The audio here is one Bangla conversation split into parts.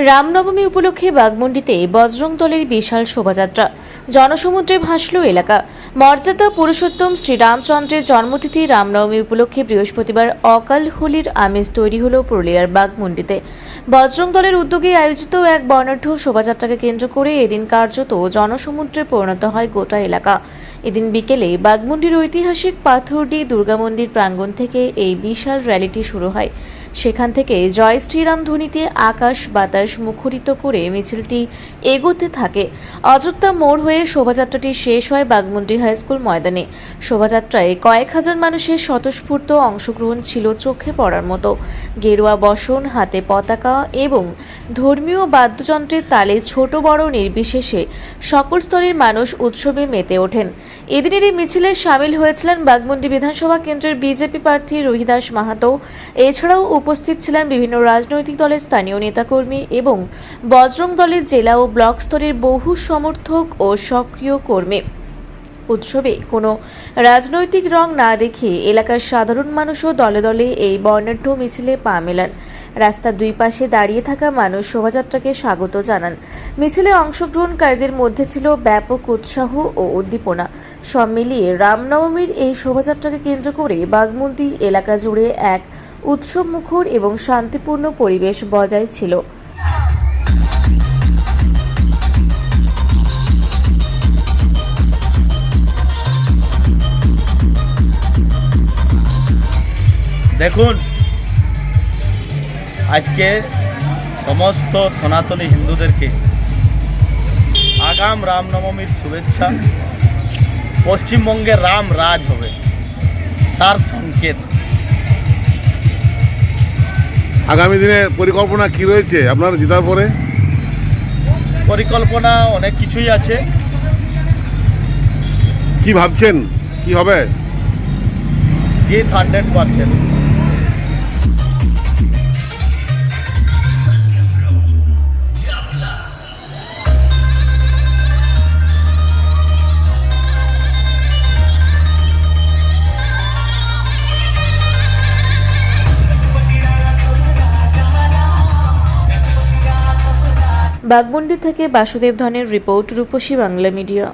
রামনবমী উপলক্ষে বাঘমুন্ডিতে বজরং দলের বিশাল শোভাযাত্রা, জনসমুদ্রে ভাসল এলাকা। মর্যাদা পুরুষোত্তম শ্রীরামচন্দ্রের জন্মতিথি রামনবমী উপলক্ষে বৃহস্পতিবার অকাল হোলির আমেজ তৈরি হল পুরুলিয়ার বাঘমুন্ডিতে। বজরং দলের উদ্যোগে আয়োজিত এক বর্ণাঢ্য শোভাযাত্রাকে কেন্দ্র করে এদিন কার্যত জনসমুদ্রে পরিণত হয় গোটা এলাকা। এদিন বিকেলে বাঘমুন্ডির ঐতিহাসিক পাথরডি দুর্গা মন্দির প্রাঙ্গণ থেকে এই বিশাল র্যালিটি শুরু হয়। সেখান থেকে জয় শ্রীরাম ধ্বনিতে আকাশ বাতাস মুখরিত করে মিছিলটি এগোতে থাকে। অযোধ্যা মোড় হয়ে শোভাযাত্রাটি শেষ হয় বাঘমুন্ডি হাইস্কুল ময়দানে। শোভাযাত্রায় কয়েক হাজার মানুষের স্বতঃস্ফূর্ত অংশগ্রহণ ছিল চোখে পড়ার মতো। গেরুয়া বসন, হাতে পতাকা এবং ধর্মীয় বাদ্যযন্ত্রের তালে ছোট বড় নির্বিশেষে সকল স্তরের মানুষ উৎসবে মেতে ওঠেন। এদিনের এই মিছিলে সামিল হয়েছিলেন বাঘমুন্ডি বিধানসভা কেন্দ্রের বিজেপি প্রার্থী রোহিদাস মাহাতো। এছাড়াও উপস্থিত ছিলেন বিভিন্ন রাজনৈতিক দলের স্থানীয় নেতাকর্মী এবং বজরং দলের জেলা ও ব্লক স্তরের বহু সমর্থক ও সক্রিয় কর্মী। উৎসবে কোনো রাজনৈতিক রং না দেখে এলাকার সাধারণ মানুষও দলে দলে এই বর্ণাঢ্য মিছিলে পা মেলান। রাস্তার দুই পাশে দাঁড়িয়ে থাকা মানুষ শোভাযাত্রাকে স্বাগত জানান। মিছিলে অংশগ্রহণকারীদের মধ্যে ছিল ব্যাপক উৎসাহ ও উদ্দীপনা। সব মিলিয়ে রামনবমীর এই শোভাযাত্রাকে কেন্দ্র করে বাঘমুন্ডি এলাকা জুড়ে এক উৎসবমুখর এবং শান্তিপূর্ণ পরিবেশ বজায় ছিল। দেখুন, আজকে সমস্ত সনাতনী হিন্দুদেরকে আগাম রামনবমীর শুভেচ্ছা। পশ্চিমবঙ্গে রাম রাজ হবে, তার সংকেত। আগামী দিনের পরিকল্পনা কি রয়েছে আপনার জেতার পরে? পরিকল্পনা অনেক কিছুই আছে। কি ভাবছেন, কি হবে? জিত 100%। বাঘমুন্ডি থেকে বাসুদেব ধনের রিপোর্ট, রূপসী বাংলা মিডিয়া।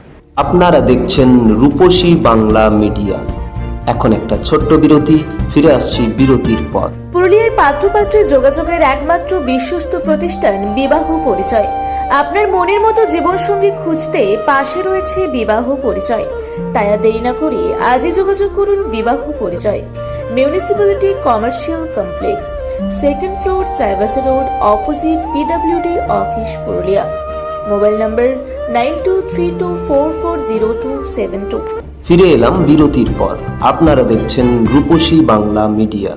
আপনারা দেখছেন রূপসী বাংলা মিডিয়া। এখন একটা ছোট্ট বিরতি, ফিরে আসছি বিরতির পর। পুরুলিয়ায় পাত্রপাত্রী যোগাযোগের একমাত্র বিশ্বস্ত প্রতিষ্ঠান বিবাহ পরিচয়। আপনার মনের মতো জীবনসঙ্গী খুঁজতে পাশে রয়েছে বিবাহ পরিচয়। তাই আর দেরি না করে আজই যোগাযোগ করুন বিবাহ পরিচয়। Municipality commercial complex, 2nd floor, Chaibasa road, opposite PWD office, Purulia. Mobile নম্বর 9232440272। ফিরে এলাম বিরতির পর। আপনারা দেখছেন রূপসী বাংলা মিডিয়া।